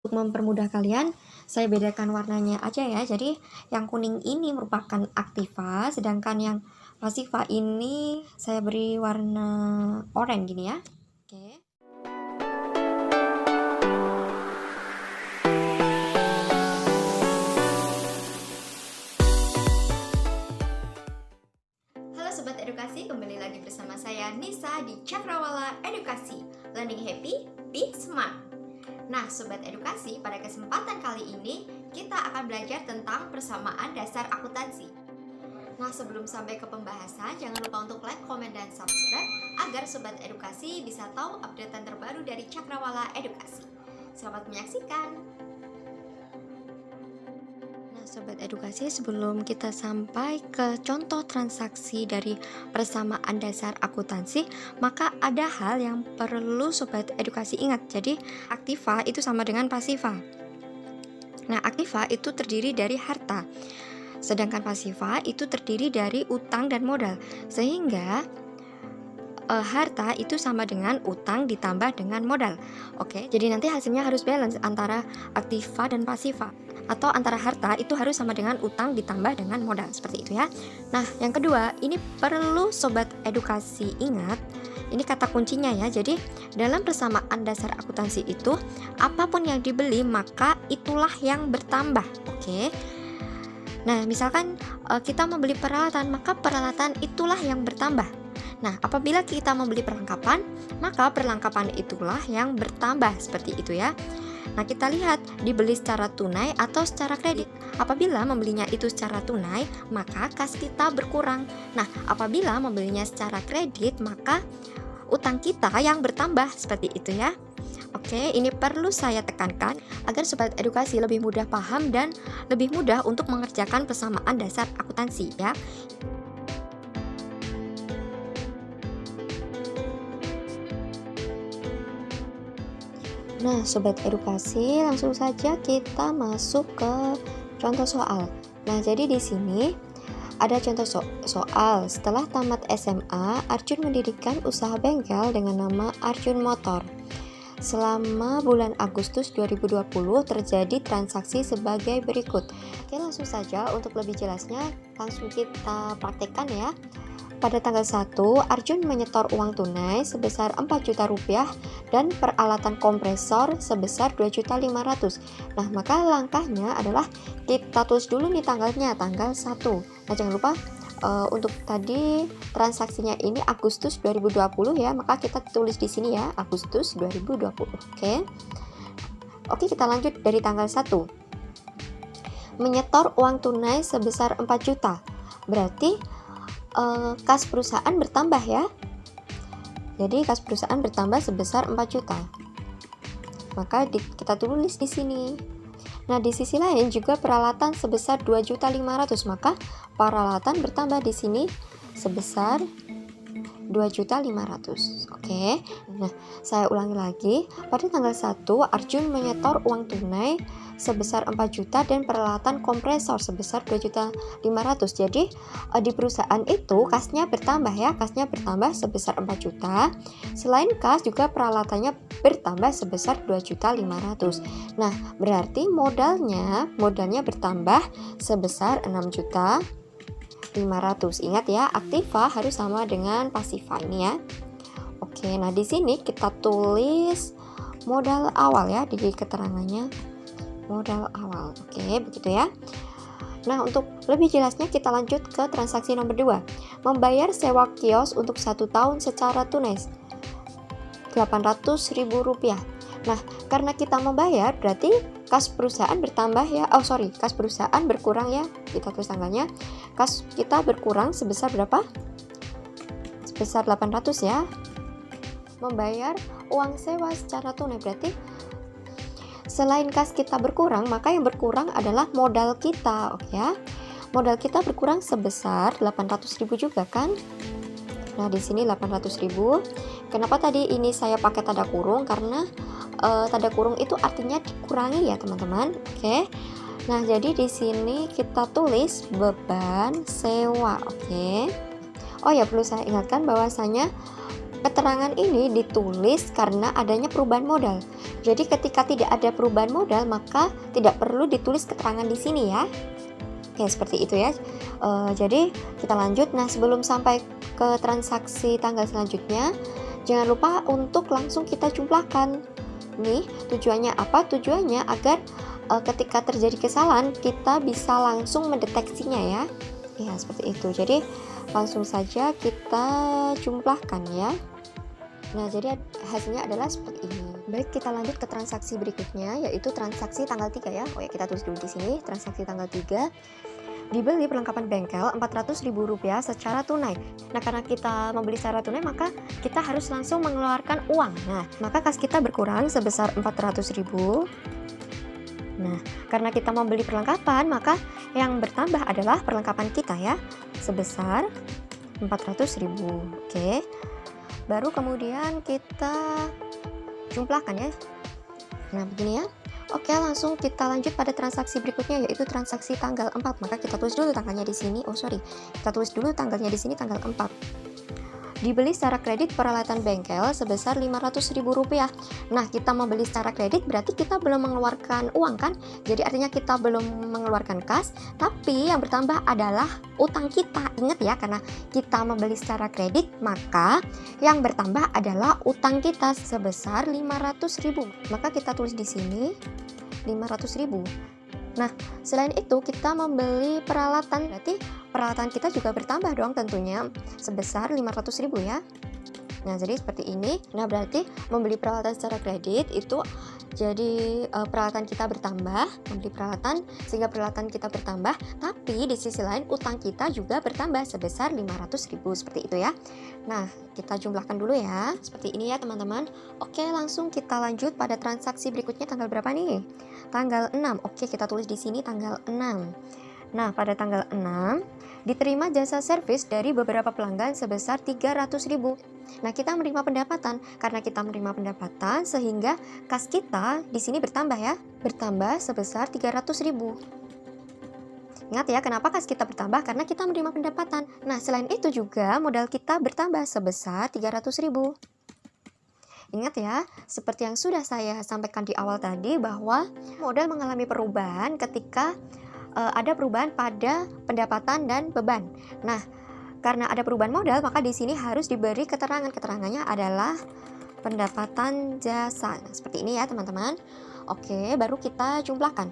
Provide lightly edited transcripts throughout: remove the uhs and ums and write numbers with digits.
Untuk mempermudah kalian, saya bedakan warnanya aja ya. Jadi yang kuning ini merupakan aktiva, sedangkan yang pasiva ini saya beri warna oranye gini ya. Oke. Halo Sobat Edukasi, kembali lagi bersama saya Nisa di Cakrawala Edukasi. Learning happy, be smart. Nah Sobat Edukasi, pada kesempatan kali ini kita akan belajar tentang persamaan dasar akuntansi. Nah sebelum sampai ke pembahasan, jangan lupa untuk like, komen, dan subscribe agar Sobat Edukasi bisa tahu updatean terbaru dari Cakrawala Edukasi. Selamat menyaksikan. Nah Sobat Edukasi, sebelum kita sampai ke contoh transaksi dari persamaan dasar akuntansi, maka ada hal yang perlu Sobat Edukasi ingat. Jadi aktiva itu sama dengan pasiva. Nah aktiva itu terdiri dari harta, sedangkan pasiva itu terdiri dari utang dan modal. Sehingga harta itu sama dengan utang ditambah dengan modal. Oke, jadi nanti hasilnya harus balance antara aktiva dan pasiva, atau antara harta itu harus sama dengan utang ditambah dengan modal, seperti itu ya. Nah yang kedua, ini perlu Sobat Edukasi ingat, ini kata kuncinya ya. Jadi dalam persamaan dasar akuntansi itu, apapun yang dibeli maka itulah yang bertambah. Oke. Nah misalkan kita membeli peralatan, maka peralatan itulah yang bertambah. Nah apabila kita membeli perlengkapan, maka perlengkapan itulah yang bertambah, seperti itu ya. Nah kita lihat dibeli secara tunai atau secara kredit. Apabila membelinya itu secara tunai, maka kas kita berkurang. Nah apabila membelinya secara kredit, maka utang kita yang bertambah, seperti itu ya. Oke, ini perlu saya tekankan agar Sobat Edukasi lebih mudah paham dan lebih mudah untuk mengerjakan persamaan dasar akuntansi ya. Nah Sobat Edukasi, langsung saja kita masuk ke contoh soal. Nah jadi di sini ada contoh soal. Setelah tamat SMA, Arjun mendirikan usaha bengkel dengan nama Arjun Motor. Selama bulan Agustus 2020 terjadi transaksi sebagai berikut. Oke, langsung saja untuk lebih jelasnya langsung kita praktekkan ya. Pada tanggal 1, Arjun menyetor uang tunai sebesar 4 juta rupiah dan peralatan kompresor sebesar 2.500.000. Nah, maka langkahnya adalah kita tulis dulu nih tanggalnya, tanggal 1. Nah, jangan lupa untuk tadi transaksinya ini Agustus 2020 ya, maka kita tulis di sini ya, Agustus 2020. Oke, kita lanjut dari tanggal 1. Menyetor uang tunai sebesar 4 juta. Berarti kas perusahaan bertambah ya. Jadi kas perusahaan bertambah sebesar 4 juta. Maka kita tulis di sini. Nah, di sisi lain juga peralatan sebesar 2.500.000, maka peralatan bertambah di sini sebesar 2.500.000. Oke. Nah, saya ulangi lagi. Pada tanggal 1, Arjun menyetor uang tunai sebesar 4 juta dan peralatan kompresor sebesar 2.500.000. Jadi di perusahaan itu kasnya bertambah ya, kasnya bertambah sebesar 4 juta. Selain kas juga peralatannya bertambah sebesar 2.500.000. Nah, berarti modalnya bertambah sebesar 6.500.000. Ingat ya, aktiva harus sama dengan pasiva ini ya. Oke, nah di sini kita tulis modal awal ya di keterangannya. Modal awal. Oke, begitu ya. Nah, untuk lebih jelasnya kita lanjut ke transaksi nomor 2. Membayar sewa kios untuk 1 tahun secara tunai 800.000 rupiah. Nah, karena kita membayar berarti kas perusahaan bertambah ya. Kas perusahaan berkurang ya. Kita tulis tanggalnya. Kas kita berkurang sebesar berapa? Sebesar 800 ya. Membayar uang sewa secara tunai berarti selain kas kita berkurang, maka yang berkurang adalah modal kita, oke ya. Modal kita berkurang sebesar 800.000 juga kan? Nah, di sini 800.000. Kenapa tadi ini saya pakai tanda kurung? Karena tanda kurung itu artinya dikurangi ya, teman-teman. Oke. Nah, jadi di sini kita tulis beban sewa, oke. Oh ya, perlu saya ingatkan bahwasanya Keterangan ini ditulis karena adanya perubahan modal. Jadi ketika tidak ada perubahan modal, maka tidak perlu ditulis keterangan di sini ya. Oke, seperti itu ya. Jadi kita lanjut. Nah, sebelum sampai ke transaksi tanggal selanjutnya, jangan lupa untuk langsung kita jumlahkan. Nih, tujuannya apa? Tujuannya agar ketika terjadi kesalahan, kita bisa langsung mendeteksinya ya. Ya, seperti itu. Jadi langsung saja kita jumlahkan ya. Nah, jadi hasilnya adalah seperti ini. Baik, kita lanjut ke transaksi berikutnya, yaitu transaksi tanggal 3 ya. Oh ya, kita tulis dulu di sini, transaksi tanggal 3. Dibeli perlengkapan bengkel Rp400.000 secara tunai. Nah, karena kita membeli secara tunai, maka kita harus langsung mengeluarkan uang. Nah, maka kas kita berkurang sebesar Rp400.000. Nah, karena kita membeli perlengkapan, maka yang bertambah adalah perlengkapan kita ya, sebesar Rp400.000. Oke. Baru kemudian kita jumlahkan ya. Nah, begini ya. Oke, langsung kita lanjut pada transaksi berikutnya, yaitu transaksi tanggal 4. Maka kita tulis dulu tanggalnya di sini. Kita tulis dulu tanggalnya di sini, tanggal 4. Dibeli secara kredit peralatan bengkel sebesar Rp500.000. Nah, kita membeli secara kredit berarti kita belum mengeluarkan uang kan? Jadi artinya kita belum mengeluarkan kas, tapi yang bertambah adalah utang kita. Ingat ya, karena kita membeli secara kredit, maka yang bertambah adalah utang kita sebesar Rp500.000. Maka kita tulis di sini Rp500.000. Nah, selain itu kita membeli peralatan, berarti peralatan kita juga bertambah dong tentunya, sebesar Rp500.000 ya. Nah, jadi seperti ini. Nah, berarti membeli peralatan secara kredit itu jadi peralatan kita bertambah, membeli peralatan sehingga peralatan kita bertambah, tapi di sisi lain utang kita juga bertambah sebesar Rp500.000, seperti itu ya. Nah, kita jumlahkan dulu ya, seperti ini ya teman-teman. Oke, langsung kita lanjut pada transaksi berikutnya, tanggal berapa nih? Tanggal 6. Oke, kita tulis di sini tanggal 6. Nah, pada tanggal 6 diterima jasa servis dari beberapa pelanggan sebesar Rp300.000. Nah, kita menerima pendapatan. Karena kita menerima pendapatan sehingga kas kita di sini bertambah ya. Bertambah sebesar Rp300.000. Ingat ya, kenapa kas kita bertambah? Karena kita menerima pendapatan. Nah, selain itu juga modal kita bertambah sebesar Rp300.000. Ingat ya, seperti yang sudah saya sampaikan di awal tadi, bahwa modal mengalami perubahan ketika ada perubahan pada pendapatan dan beban. Nah, karena ada perubahan modal, maka di sini harus diberi keterangan. Keterangannya adalah pendapatan jasa. Nah, seperti ini ya teman-teman. Oke, baru kita jumlahkan.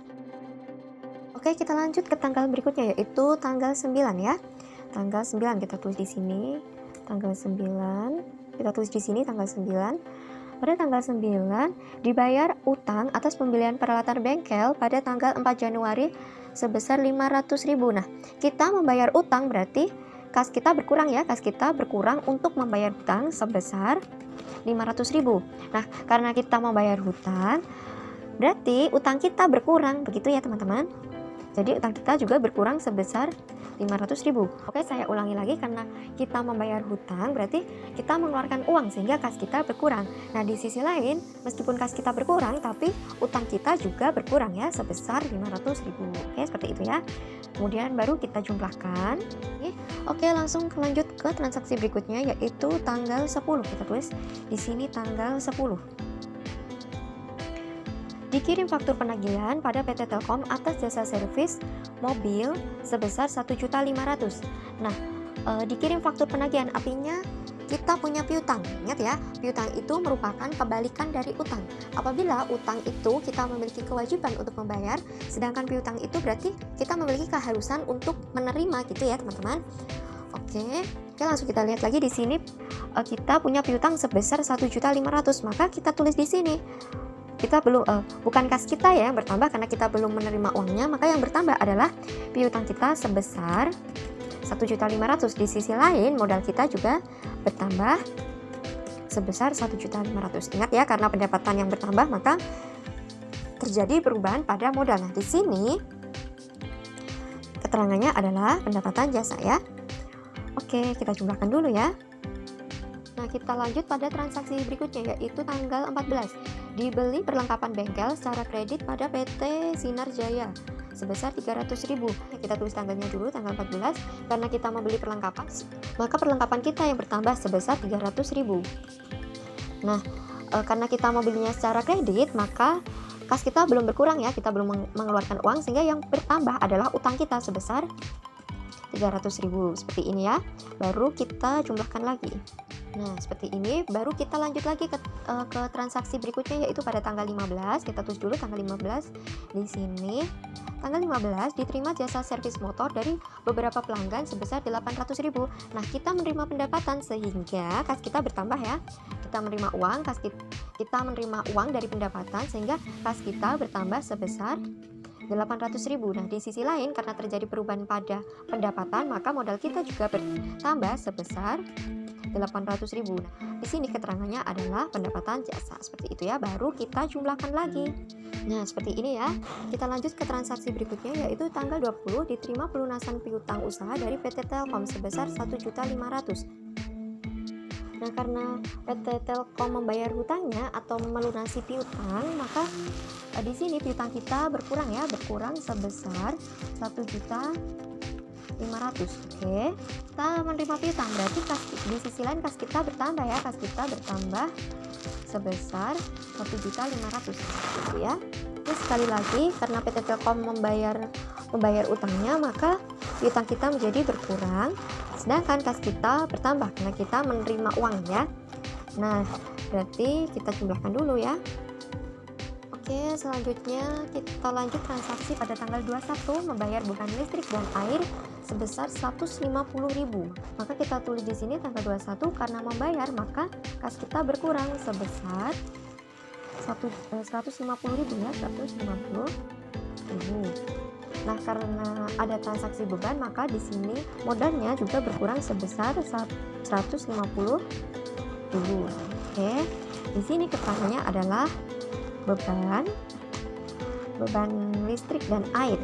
Oke, kita lanjut ke tanggal berikutnya, yaitu tanggal 9 ya. Tanggal 9 kita tulis di sini, tanggal 9. Kita tulis di sini tanggal 9. Pada tanggal 9 dibayar utang atas pembelian peralatan bengkel pada tanggal 4 Januari sebesar Rp500.000. Nah, kita membayar utang berarti kas kita berkurang ya. Kas kita berkurang untuk membayar utang sebesar Rp500.000. Nah, karena kita membayar hutang, berarti utang kita berkurang. Begitu ya teman-teman. Jadi utang kita juga berkurang sebesar Rp500.000. Oke, saya ulangi lagi, karena kita membayar hutang berarti kita mengeluarkan uang sehingga kas kita berkurang. Nah, di sisi lain, meskipun kas kita berkurang, tapi utang kita juga berkurang ya, sebesar Rp500.000. Oke, seperti itu ya. Kemudian baru kita jumlahkan. Oke, langsung lanjut ke transaksi berikutnya, yaitu tanggal 10. Kita tulis di sini tanggal 10. Dikirim faktur penagihan pada PT Telkom atas jasa servis mobil sebesar Rp1.500.000. Nah, dikirim faktur penagihan artinya kita punya piutang. Ingat ya, piutang itu merupakan kebalikan dari utang. Apabila utang itu kita memiliki kewajiban untuk membayar, sedangkan piutang itu berarti kita memiliki keharusan untuk menerima gitu ya teman-teman. Oke, langsung kita lihat lagi di sini. Kita punya piutang sebesar Rp1.500.000, maka kita tulis di sini. Kita belum bukan kas kita ya yang bertambah karena kita belum menerima uangnya, maka yang bertambah adalah piutang kita sebesar Rp1.500.000. Di sisi lain modal kita juga bertambah sebesar Rp1.500.000. Ingat ya, karena pendapatan yang bertambah maka terjadi perubahan pada modal. Nah, di sini keterangannya adalah pendapatan jasa ya. Oke, kita jumlahkan dulu ya. Nah, kita lanjut pada transaksi berikutnya, yaitu tanggal 14. Dibeli perlengkapan bengkel secara kredit pada PT Sinar Jaya sebesar 300.000. Kita tulis tanggalnya dulu, tanggal 14, karena kita membeli perlengkapan, maka perlengkapan kita yang bertambah sebesar 300.000. Nah, karena kita mobilnya secara kredit, maka kas kita belum berkurang ya, kita belum mengeluarkan uang, sehingga yang bertambah adalah utang kita sebesar 300.000. Seperti ini ya. Baru kita jumlahkan lagi. Nah, seperti ini. Baru kita lanjut lagi ke transaksi berikutnya, yaitu pada tanggal 15. Kita tulis dulu tanggal 15 di sini. Tanggal 15 diterima jasa servis motor dari beberapa pelanggan sebesar 800.000. Nah, kita menerima pendapatan sehingga kas kita bertambah ya. Kita menerima uang, kita menerima uang dari pendapatan sehingga kas kita bertambah sebesar 800.000. Nah, di sisi lain karena terjadi perubahan pada pendapatan, maka modal kita juga bertambah sebesar 800.000. Nah, di sini keterangannya adalah pendapatan jasa. Seperti itu ya. Baru kita jumlahkan lagi. Nah, seperti ini ya. Kita lanjut ke transaksi berikutnya, yaitu tanggal 20 diterima pelunasan piutang usaha dari PT Telkom sebesar 1.500.000. Nah, karena PT Telkom membayar hutangnya atau melunasi piutang, maka di sini piutang kita berkurang ya, berkurang sebesar 1.500.000. Oke, kita menerima piutang, berarti di sisi lain kas kita bertambah ya, kas kita bertambah sebesar 1.500.000 gitu ya. Ini sekali lagi karena PT Telkom membayar utangnya, maka piutang kita menjadi berkurang, sedangkan kas kita bertambah karena kita menerima uang ya. Nah, berarti kita jumlahkan dulu ya. Oke, selanjutnya kita lanjut transaksi pada tanggal 21 membayar beban listrik dan air sebesar 150.000. Maka kita tulis di sini tanggal 21 karena membayar, maka kas kita berkurang sebesar 150.000 ya, 150.000. Nah, karena ada transaksi beban, maka di sini modalnya juga berkurang sebesar 150.000. Oke, di sini keterangannya adalah beban listrik dan air.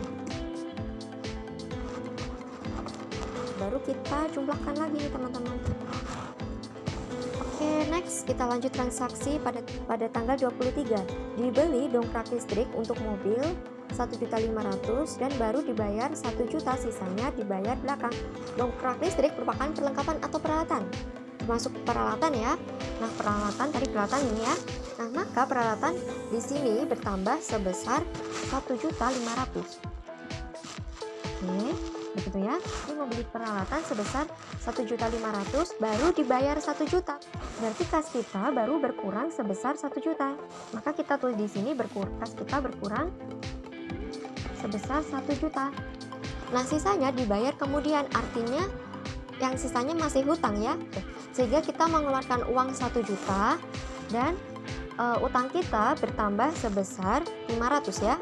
Baru kita jumlahkan lagi teman-teman. Oke, next kita lanjut transaksi pada tanggal 23. Dibeli dongkrak listrik untuk mobil 1.500.000 dan baru dibayar 1 juta, sisanya dibayar belakang. Dongkrak listrik merupakan perlengkapan atau peralatan, termasuk peralatan ya. Nah, peralatan ini ya. Nah, maka peralatan di sini bertambah sebesar 1.500.000. Oke, begitu ya. Ini membeli peralatan sebesar 1.500.000 baru dibayar 1 juta. Berarti kas kita baru berkurang sebesar 1 juta. Maka kita tulis di sini kas kita berkurang sebesar 1 juta. Nah, sisanya dibayar kemudian, artinya yang sisanya masih hutang ya. Sehingga kita mengeluarkan uang 1 juta dan utang kita bertambah sebesar 500 ya.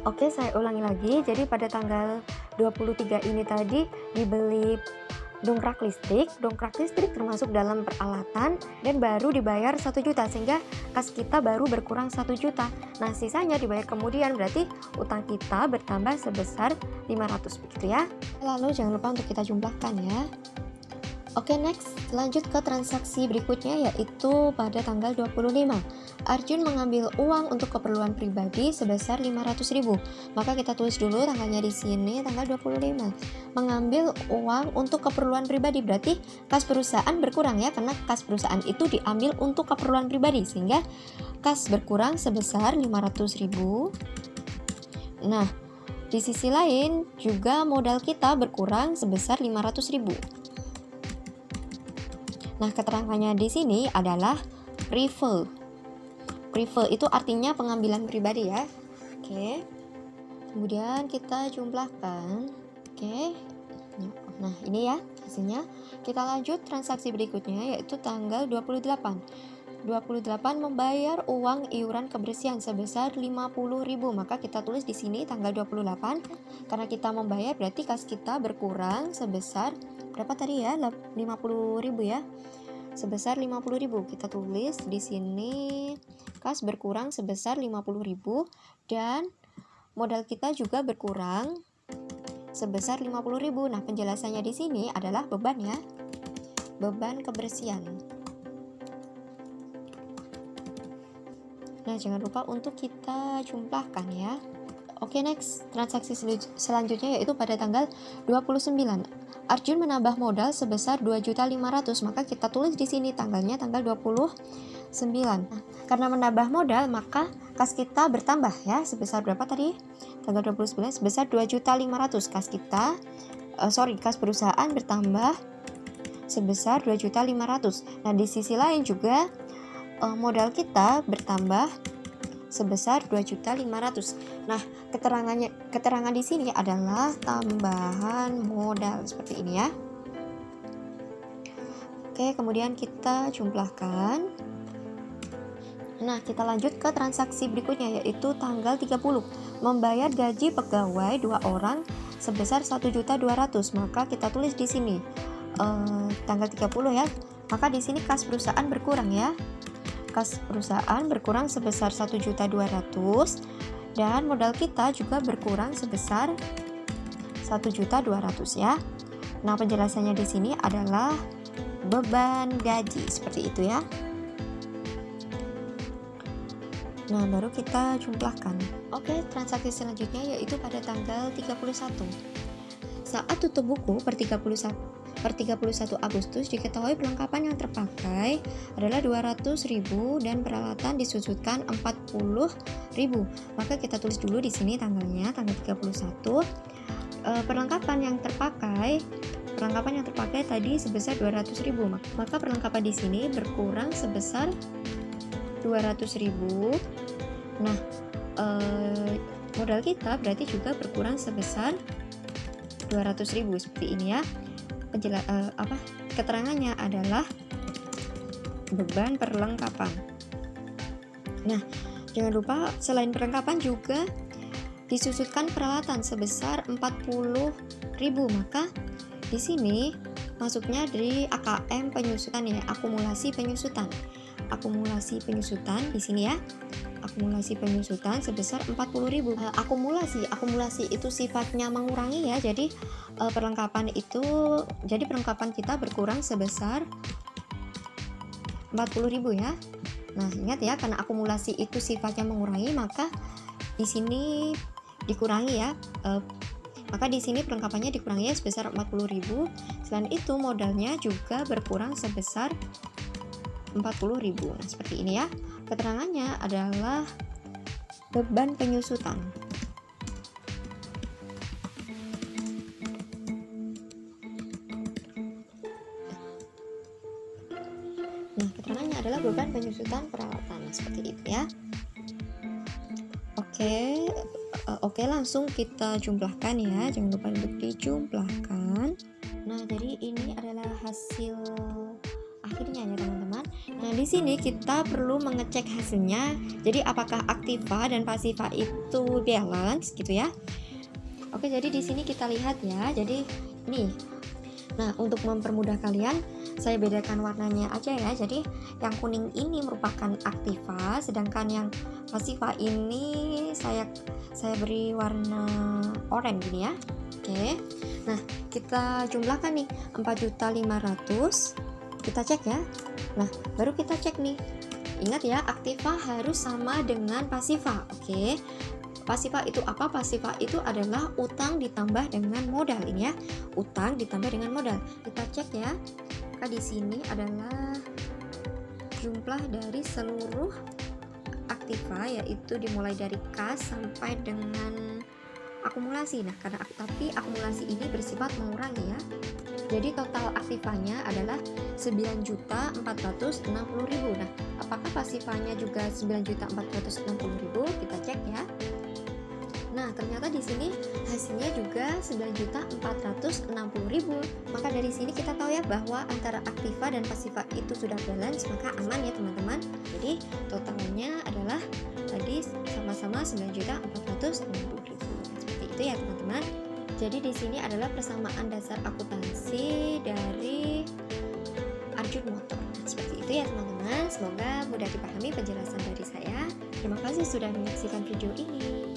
Oke, saya ulangi lagi. Jadi pada tanggal 23 ini tadi dibeli dongkrak listrik termasuk dalam peralatan dan baru dibayar 1 juta, sehingga kas kita baru berkurang 1 juta. Nah, sisanya dibayar kemudian, berarti utang kita bertambah sebesar 500 begitu ya. Lalu jangan lupa untuk kita jumlahkan ya. Oke, next lanjut ke transaksi berikutnya, yaitu pada tanggal 25. Arjun mengambil uang untuk keperluan pribadi sebesar 500.000. Maka kita tulis dulu tanggalnya di sini, tanggal 25. Mengambil uang untuk keperluan pribadi berarti kas perusahaan berkurang ya, karena kas perusahaan itu diambil untuk keperluan pribadi, sehingga kas berkurang sebesar 500.000. Nah, di sisi lain juga modal kita berkurang sebesar 500.000. Nah, keterangannya di sini adalah prefer. Prefer itu artinya pengambilan pribadi ya. Oke. Kemudian kita jumlahkan. Oke. Nah, ini ya hasilnya. Kita lanjut transaksi berikutnya, yaitu tanggal 28. 28 membayar uang iuran kebersihan sebesar 50.000. Maka kita tulis di sini tanggal 28 karena kita membayar, berarti kas kita berkurang sebesar berapa tadi ya? 50.000 ya. Sebesar 50.000. Kita tulis di sini kas berkurang sebesar 50.000 dan modal kita juga berkurang sebesar 50.000. Nah, penjelasannya di sini adalah beban ya. Beban kebersihan. Nah, jangan lupa untuk kita jumlahkan ya. Oke, next, transaksi selanjutnya yaitu pada tanggal 29. Arjun menambah modal sebesar 2.500.000, maka kita tulis di sini tanggalnya tanggal 29. Nah, karena menambah modal, maka kas kita bertambah ya, sebesar berapa tadi? Tanggal 29 sebesar 2.500.000. Kas perusahaan bertambah sebesar 2.500.000. Nah, di sisi lain juga modal kita bertambah sebesar 2.500.000. Nah, keterangan di sini adalah tambahan modal seperti ini ya. Oke, kemudian kita jumlahkan. Nah, kita lanjut ke transaksi berikutnya yaitu tanggal 30. Membayar gaji pegawai 2 orang sebesar 1.200.000. Maka kita tulis di sini tanggal 30 ya. Maka di sini kas perusahaan berkurang ya. Kas perusahaan berkurang sebesar 1.200.000 dan modal kita juga berkurang sebesar 1.200.000 ya. Nah, penjelasannya di sini adalah beban gaji seperti itu ya. Nah, baru kita jumlahkan. Oke, transaksi selanjutnya yaitu pada tanggal 31. Saat tutup buku per 31 Agustus diketahui perlengkapan yang terpakai adalah 200.000 dan peralatan disusutkan 40.000. Maka kita tulis dulu di sini tanggalnya, tanggal 31. Perlengkapan yang terpakai tadi sebesar 200.000. Maka perlengkapan di sini berkurang sebesar 200.000. Nah, modal kita berarti juga berkurang sebesar 200.000 seperti ini ya. Keterangannya adalah beban perlengkapan. Nah, jangan lupa selain perlengkapan juga disusutkan peralatan sebesar 40.000. Maka di sini masuknya dari AKM penyusutan ya, akumulasi penyusutan di sini ya. Akumulasi penyusutan sebesar 40.000. Akumulasi itu sifatnya mengurangi ya. Jadi perlengkapan kita berkurang sebesar 40.000 ya. Nah, ingat ya, karena akumulasi itu sifatnya mengurangi, maka di sini dikurangi ya. Maka di sini perlengkapannya dikurangi ya sebesar 40.000. Selain itu modalnya juga berkurang sebesar 40.000. Nah, seperti ini ya. Keterangannya adalah beban penyusutan. Nah, keterangannya adalah beban penyusutan peralatan. Seperti itu ya. Oke, langsung kita jumlahkan ya. Jangan lupa untuk dijumlahkan. Nah, jadi ini adalah hasil akhirnya ya teman-teman. Nah, di sini kita perlu mengecek hasilnya. Jadi apakah aktiva dan pasiva itu balance gitu ya. Oke, jadi di sini kita lihat ya. Jadi ini. Nah, untuk mempermudah kalian, saya bedakan warnanya aja ya. Jadi yang kuning ini merupakan aktiva, sedangkan yang pasiva ini saya beri warna oranye gini ya. Oke. Nah, kita jumlahkan nih 4.500.000. Kita cek ya. Nah, baru kita cek nih. Ingat ya, aktiva harus sama dengan pasiva. Oke. Pasiva itu apa? Pasiva itu adalah utang ditambah dengan modal ini ya. Utang ditambah dengan modal. Kita cek ya. Maka di sini adalah jumlah dari seluruh aktiva, yaitu dimulai dari kas sampai dengan akumulasi. Nah, tapi akumulasi ini bersifat mengurangi ya. Jadi total aktivanya adalah 9.460.000. Nah, apakah pasifanya juga 9.460.000? Kita cek ya. Nah, ternyata di sini hasilnya juga 9.460.000. Maka dari sini kita tahu ya bahwa antara aktiva dan pasiva itu sudah balance, maka aman ya teman-teman. Jadi totalnya adalah tadi sama-sama 9.460.000. Seperti itu ya teman-teman. Jadi di sini adalah persamaan dasar akuntansi dari Arjun Motor. Seperti itu ya teman-teman. Semoga mudah dipahami penjelasan dari saya. Terima kasih sudah menyaksikan video ini.